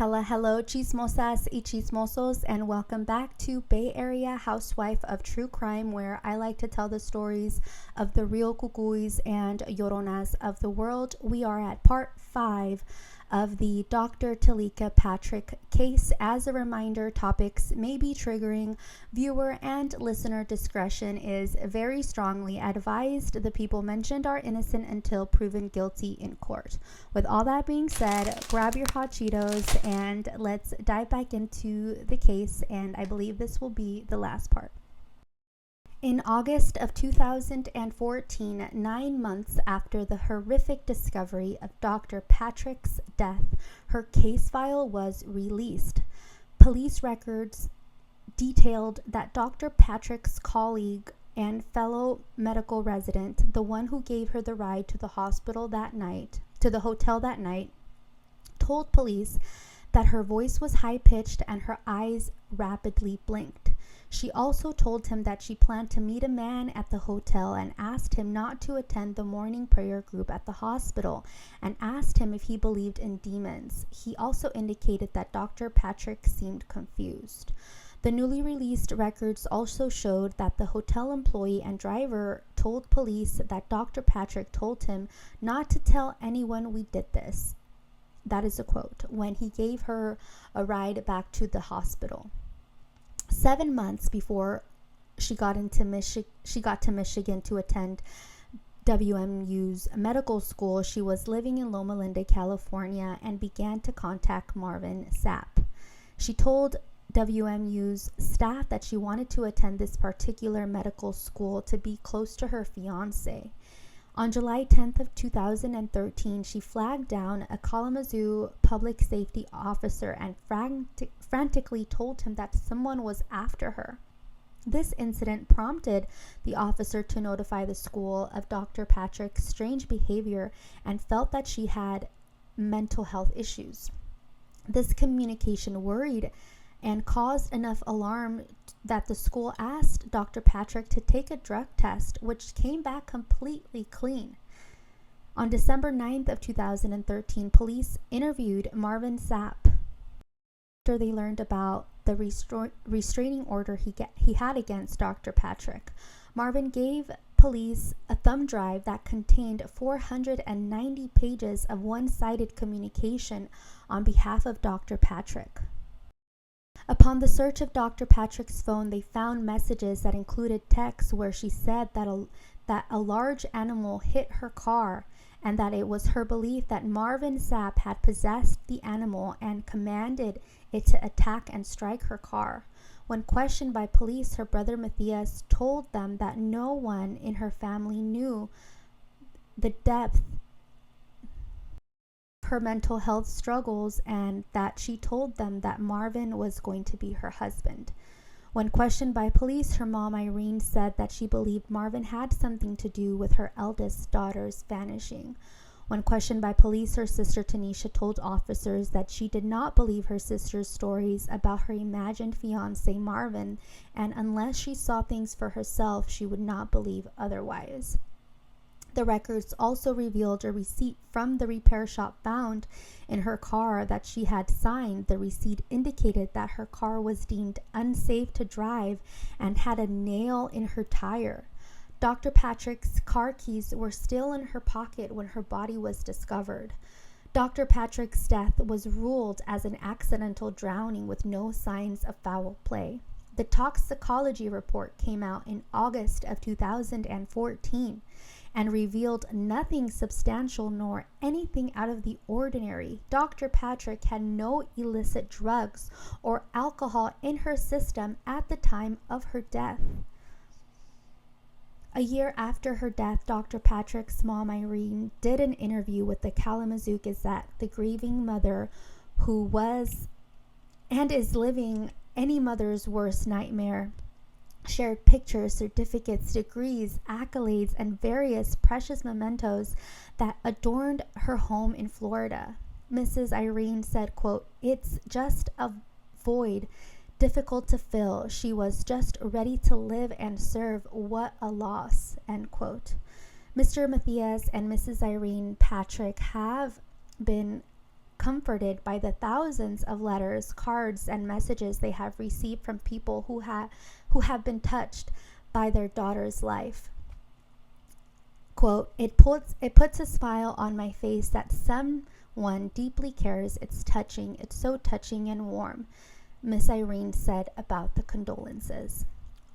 Hello, chismosas y chismosos, and welcome back to Bay Area Housewife of True Crime, where I like to tell the stories of the real cucuys and lloronas of the world. We are at part 5 of the Dr. Teleka Patrick case. As a reminder, topics may be triggering. Viewer and listener discretion is very strongly advised. The people mentioned are innocent until proven guilty in court. With all that being said, grab your hot Cheetos and let's dive back into the case, and I believe this will be the last part. In August of 2014, 9 months after the horrific discovery of Dr. Patrick's death, her case file was released. Police records detailed that Dr. Patrick's colleague and fellow medical resident, the one who gave her the ride to the hotel that night, told police that her voice was high-pitched and her eyes rapidly blinked. She also told him that she planned to meet a man at the hotel and asked him not to attend the morning prayer group at the hospital and asked him if he believed in demons. He also indicated that Dr. Patrick seemed confused. The newly released records also showed that the hotel employee and driver told police that Dr. Patrick told him not to tell anyone we did this. That is a quote, when he gave her a ride back to the hospital. 7 months before she got to Michigan to attend WMU's medical school, she was living in Loma Linda, California, and began to contact Marvin Sapp. She told WMU's staff that she wanted to attend this particular medical school to be close to her fiance. On July 10th of 2013, she flagged down a Kalamazoo public safety officer and frantically told him that someone was after her. This incident prompted the officer to notify the school of Dr. Patrick's strange behavior and felt that she had mental health issues. This communication worried and caused enough alarm that the school asked Dr. Patrick to take a drug test, which came back completely clean. On December 9th of 2013, police interviewed Marvin Sapp after they learned about the restraining order he had against Dr. Patrick. Marvin gave police a thumb drive that contained 490 pages of one-sided communication on behalf of Dr. Patrick. Upon the search of Dr. Patrick's phone, they found messages that included texts where she said that a large animal hit her car and that it was her belief that Marvin Sapp had possessed the animal and commanded it to attack and strike her car. When questioned by police, her brother Matthias told them that no one in her family knew the depth her mental health struggles and that she told them that Marvin was going to be her husband. When questioned by police, her mom Irene said that she believed Marvin had something to do with her eldest daughter's vanishing. When questioned by police, her sister Tanisha told officers that she did not believe her sister's stories about her imagined fiancé Marvin, and unless she saw things for herself, she would not believe otherwise. The records also revealed a receipt from the repair shop found in her car that she had signed. The receipt indicated that her car was deemed unsafe to drive and had a nail in her tire. Dr. Patrick's car keys were still in her pocket when her body was discovered. Dr. Patrick's death was ruled as an accidental drowning with no signs of foul play. The toxicology report came out in August of 2014 and revealed nothing substantial nor anything out of the ordinary. Dr. Patrick had no illicit drugs or alcohol in her system at the time of her death. A year after her death, Dr. Patrick's mom Irene did an interview with the Kalamazoo Gazette. The grieving mother, who was and is living any mother's worst nightmare, shared pictures, certificates, degrees, accolades, and various precious mementos that adorned her home in Florida. Mrs. Irene said, quote, "It's just a void, difficult to fill. She was just ready to live and serve. What a loss," end quote. Mr. Matthias and Mrs. Irene Patrick have been comforted by the thousands of letters, cards, and messages they have received from people who have been touched by their daughter's life. Quote, it puts a smile on my face that someone deeply cares. It's touching. It's so touching and warm, Miss Irene said about the condolences.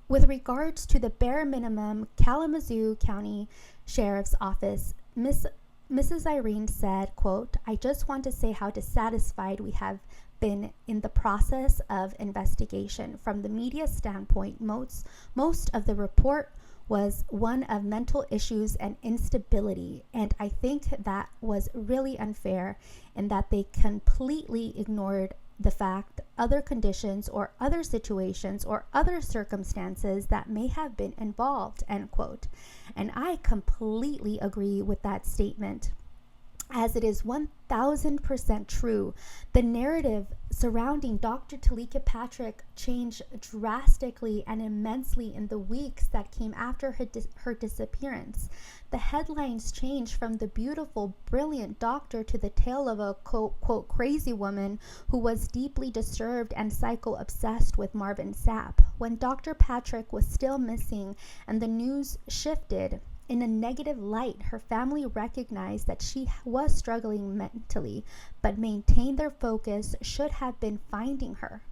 With regards to the bare minimum, Kalamazoo County Sheriff's Office, Mrs. Irene said, quote, I just want to say how dissatisfied we have been in the process of investigation. From the media standpoint, most of the report was one of mental issues and instability, and I think that was really unfair in that they completely ignored the fact, other conditions or other situations or other circumstances that may have been involved, end quote. And I completely agree with that statement, as it is 1000% true. The narrative surrounding Dr. Teleka Patrick changed drastically and immensely in the weeks that came after her disappearance. The headlines changed from the beautiful, brilliant doctor to the tale of a quote crazy woman who was deeply disturbed and psycho-obsessed with Marvin Sapp. When Dr. Patrick was still missing and the news shifted in a negative light, her family recognized that she was struggling mentally, but maintained their focus should have been finding her.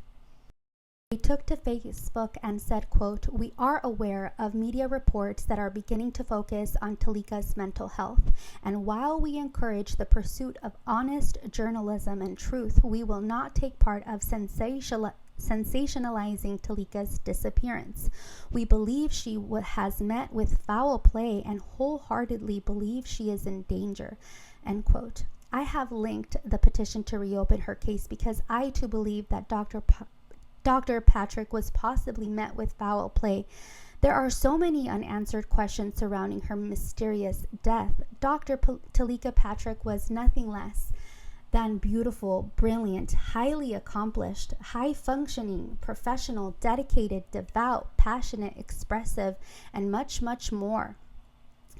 They took to Facebook and said, quote, we are aware of media reports that are beginning to focus on Teleka's mental health, and while we encourage the pursuit of honest journalism and truth, we will not take part of sensationalizing Teleka's disappearance. We believe she has met with foul play and wholeheartedly believe she is in danger, end quote. I have linked the petition to reopen her case because I too believe that Dr. Patrick was possibly met with foul play. There are so many unanswered questions surrounding her mysterious death. Dr. Teleka Patrick was nothing less than beautiful, brilliant, highly accomplished, high-functioning, professional, dedicated, devout, passionate, expressive, and much, much more.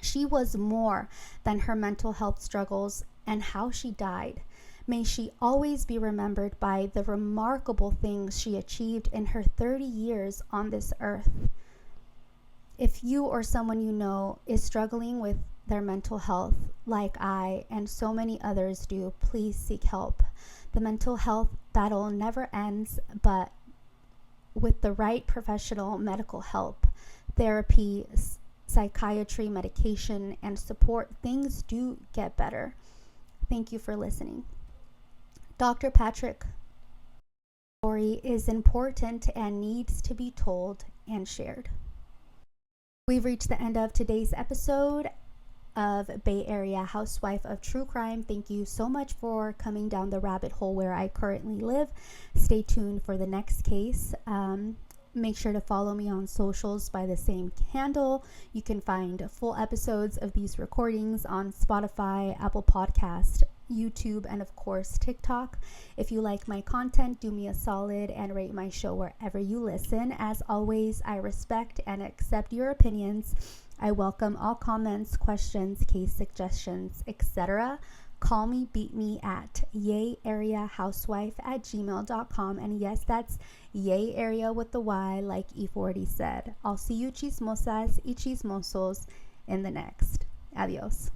She was more than her mental health struggles and how she died. May she always be remembered by the remarkable things she achieved in her 30 years on this earth. If you or someone you know is struggling with their mental health, like I and so many others do, please seek help. The mental health battle never ends, but with the right professional medical help, therapy, psychiatry, medication, and support, things do get better. Thank you for listening. Dr. Patrick's story is important and needs to be told and shared. We've reached the end of today's episode of Bay Area Housewife of True Crime. Thank you so much for coming down the rabbit hole where I currently live. Stay tuned for the next case. Make sure to follow me on socials by the same handle. You can find full episodes of these recordings on Spotify, Apple Podcast, YouTube, and of course TikTok. If you like my content, do me a solid and rate my show wherever you listen. As always, I respect and accept your opinions. I welcome all comments, questions, case suggestions, etc. Call me, beat me at yayareahousewife@gmail.com. And yes, that's yay area with the Y, like E40 said. I'll see you chismosas y chismosos in the next. Adios.